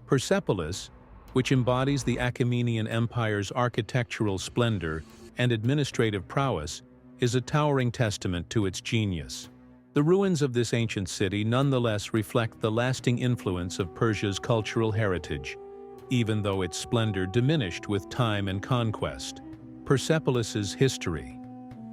Persepolis, which embodies the Achaemenid Empire's architectural splendor and administrative prowess, is a towering testament to its genius. The ruins of this ancient city nonetheless reflect the lasting influence of Persia's cultural heritage, even though its splendor diminished with time and conquest. Persepolis's history.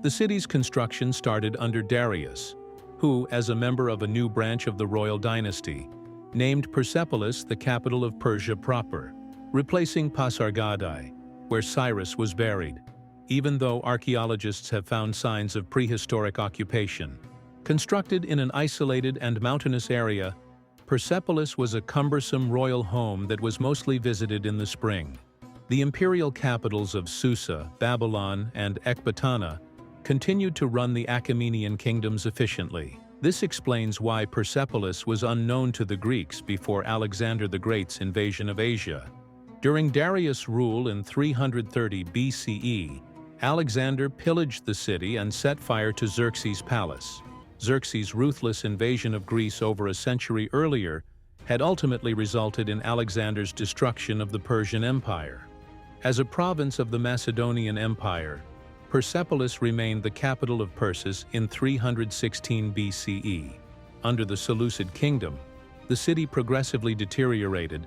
The city's construction started under Darius, who, as a member of a new branch of the royal dynasty, named Persepolis the capital of Persia proper, replacing Pasargadae, where Cyrus was buried, even though archaeologists have found signs of prehistoric occupation. Constructed in an isolated and mountainous area, Persepolis was a cumbersome royal home that was mostly visited in the spring. The imperial capitals of Susa, Babylon, and Ecbatana continued to run the Achaemenid kingdoms efficiently. This explains why Persepolis was unknown to the Greeks before Alexander the Great's invasion of Asia. During Darius' rule in 330 BCE, Alexander pillaged the city and set fire to Xerxes' palace. Xerxes' ruthless invasion of Greece over a century earlier had ultimately resulted in Alexander's destruction of the Persian Empire. As a province of the Macedonian Empire, Persepolis remained the capital of Persis in 316 BCE. Under the Seleucid kingdom, the city progressively deteriorated,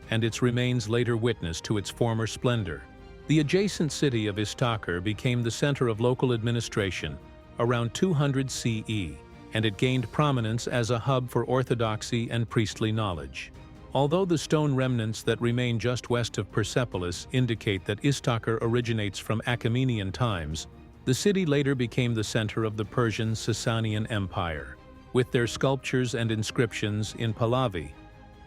and its remains later witnessed to its former splendor. The adjacent city of Istakhr became the center of local administration around 200 CE, and it gained prominence as a hub for orthodoxy and priestly knowledge. Although the stone remnants that remain just west of Persepolis indicate that Istakhr originates from Achaemenid times, the city later became the center of the Persian Sasanian Empire. With their sculptures and inscriptions in Pahlavi,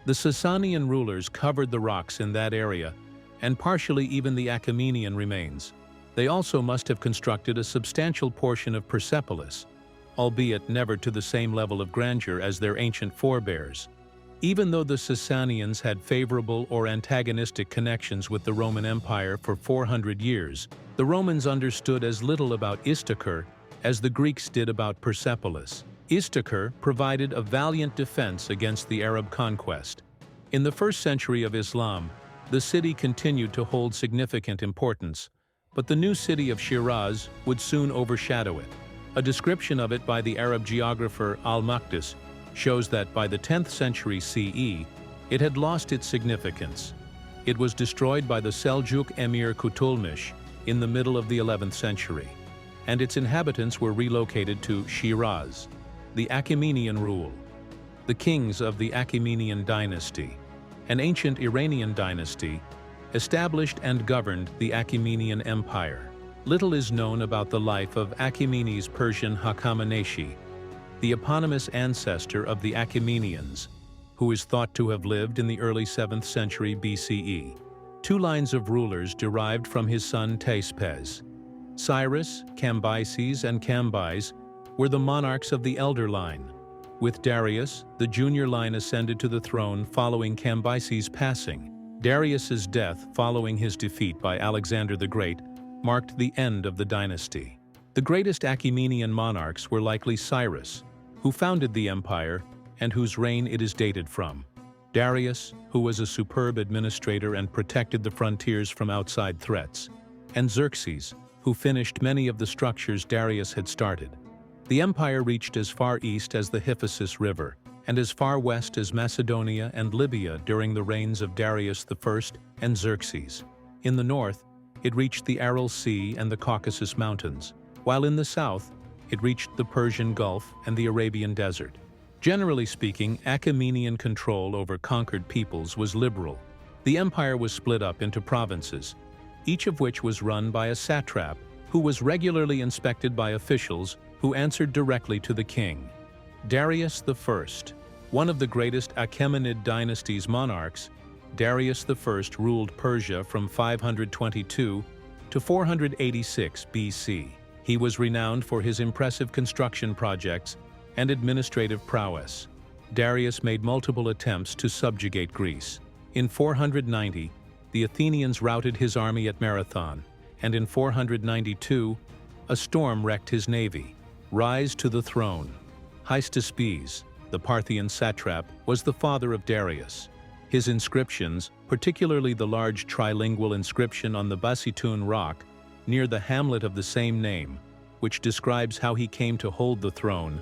the Sasanian rulers covered the rocks in that area, and partially even the Achaemenid remains. They also must have constructed a substantial portion of Persepolis, albeit never to the same level of grandeur as their ancient forebears. Even though the Sasanians had favorable or antagonistic connections with the Roman Empire for 400 years, the Romans understood as little about Istakhr as the Greeks did about Persepolis. Istakhr provided a valiant defense against the Arab conquest. In the first century of Islam, the city continued to hold significant importance, but the new city of Shiraz would soon overshadow it. A description of it by the Arab geographer Al-Maqdis shows that by the 10th century CE, it had lost its significance. It was destroyed by the Seljuk emir Kutulmish in the middle of the 11th century, and its inhabitants were relocated to Shiraz. The Achaemenid rule. The kings of the Achaemenid dynasty, an ancient Iranian dynasty, established and governed the Achaemenid Empire. Little is known about the life of Achaemenid's Persian Hakameneshi, the eponymous ancestor of the Achaemenians, who is thought to have lived in the early 7th century BCE. Two lines of rulers derived from his son Teispes. Cyrus, Cambyses, and Cambyses were the monarchs of the elder line. With Darius, the junior line ascended to the throne following Cambyses' passing. Darius's death following his defeat by Alexander the Great marked the end of the dynasty. The greatest Achaemenid monarchs were likely Cyrus, who founded the empire and whose reign it is dated from; Darius, who was a superb administrator and protected the frontiers from outside threats; and Xerxes, who finished many of the structures Darius had started. The empire reached as far east as the Hyphasis River and as far west as Macedonia and Libya during the reigns of Darius I and Xerxes. In the north, it reached the Aral Sea and the Caucasus Mountains, while in the south, it reached the Persian Gulf and the Arabian Desert. Generally speaking, Achaemenid control over conquered peoples was liberal. The empire was split up into provinces, each of which was run by a satrap who was regularly inspected by officials who answered directly to the king. Darius I, one of the greatest Achaemenid dynasty's monarchs, Darius I ruled Persia from 522 to 486 BC. He was renowned for his impressive construction projects and administrative prowess. Darius made multiple attempts to subjugate Greece. In 490, the Athenians routed his army at Marathon, and in 492, a storm wrecked his navy. Rise to the throne. Hystaspes, the Parthian satrap, was the father of Darius. His inscriptions, particularly the large trilingual inscription on the Basitun rock near the hamlet of the same name, which describes how he came to hold the throne,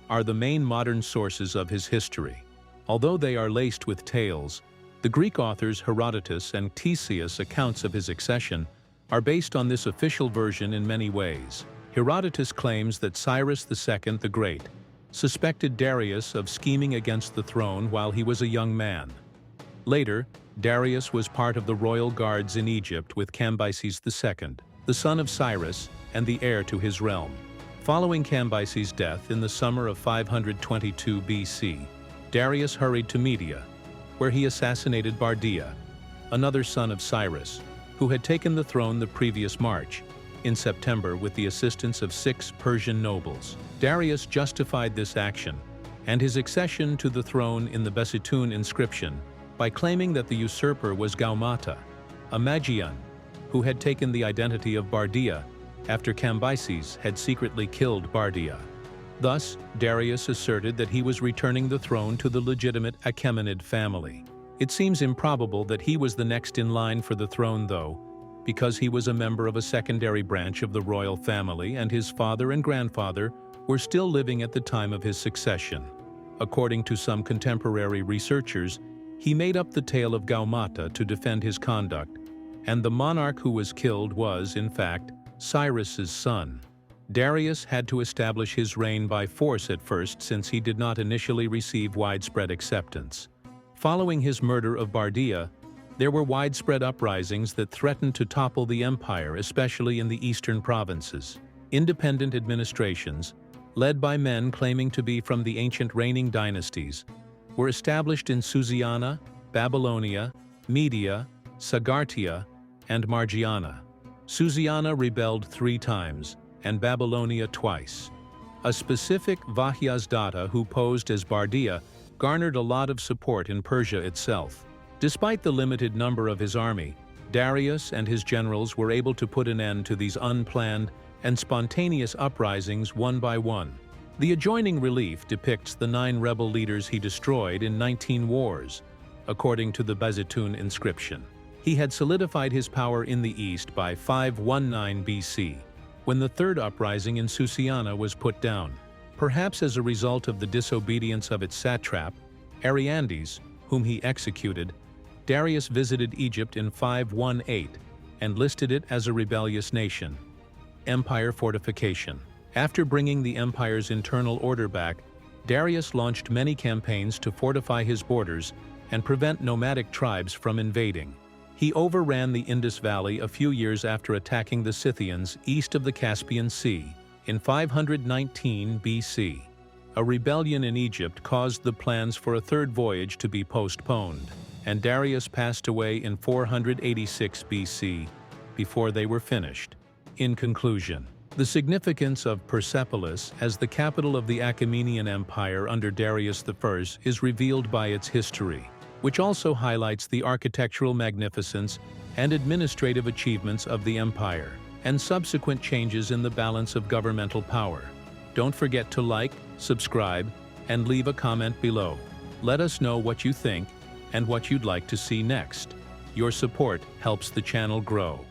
are the main modern sources of his history. Although they are laced with tales, the Greek authors Herodotus and Ctesias' accounts of his accession are based on this official version in many ways. Herodotus claims that Cyrus II the Great suspected Darius of scheming against the throne while he was a young man. Later, Darius was part of the royal guards in Egypt with Cambyses II, the son of Cyrus and the heir to his realm. Following Cambyses' death in the summer of 522 BC, Darius hurried to Media, where he assassinated Bardia, another son of Cyrus, who had taken the throne the previous March, in September with the assistance of 6 Persian nobles. Darius justified this action and his accession to the throne in the Basitun inscription by claiming that the usurper was Gaumata, a Magian, who had taken the identity of Bardia after Cambyses had secretly killed Bardia. Thus, Darius asserted that he was returning the throne to the legitimate Achaemenid family. It seems improbable that he was the next in line for the throne, though, because he was a member of a secondary branch of the royal family and his father and grandfather were still living at the time of his succession. According to some contemporary researchers, he made up the tale of Gaumata to defend his conduct, and the monarch who was killed was, in fact, Cyrus's son. Darius had to establish his reign by force at first since he did not initially receive widespread acceptance. Following his murder of Bardia, there were widespread uprisings that threatened to topple the empire, especially in the eastern provinces. Independent administrations, led by men claiming to be from the ancient reigning dynasties, were established in Susiana, Babylonia, Media, Sagartia, and Margiana. Susiana rebelled 3 times, and Babylonia twice. A specific Vahyazdata who posed as Bardia garnered a lot of support in Persia itself. Despite the limited number of his army, Darius and his generals were able to put an end to these unplanned and spontaneous uprisings one by one. The adjoining relief depicts the 9 rebel leaders he destroyed in 19 wars, according to the Basitun inscription. He had solidified his power in the east by 519 BC, when the 3rd uprising in Susiana was put down. Perhaps as a result of the disobedience of its satrap, Ariandes, whom he executed, Darius visited Egypt in 518 and listed it as a rebellious nation. Empire fortification. After bringing the empire's internal order back, Darius launched many campaigns to fortify his borders and prevent nomadic tribes from invading. He overran the Indus Valley a few years after attacking the Scythians east of the Caspian Sea in 519 BC. A rebellion in Egypt caused the plans for a 3rd voyage to be postponed, and Darius passed away in 486 BC before they were finished. In conclusion, the significance of Persepolis as the capital of the Achaemenid Empire under Darius I is revealed by its history, which also highlights the architectural magnificence and administrative achievements of the empire, and subsequent changes in the balance of governmental power. Don't forget to like, subscribe, and leave a comment below. Let us know what you think and what you'd like to see next. Your support helps the channel grow.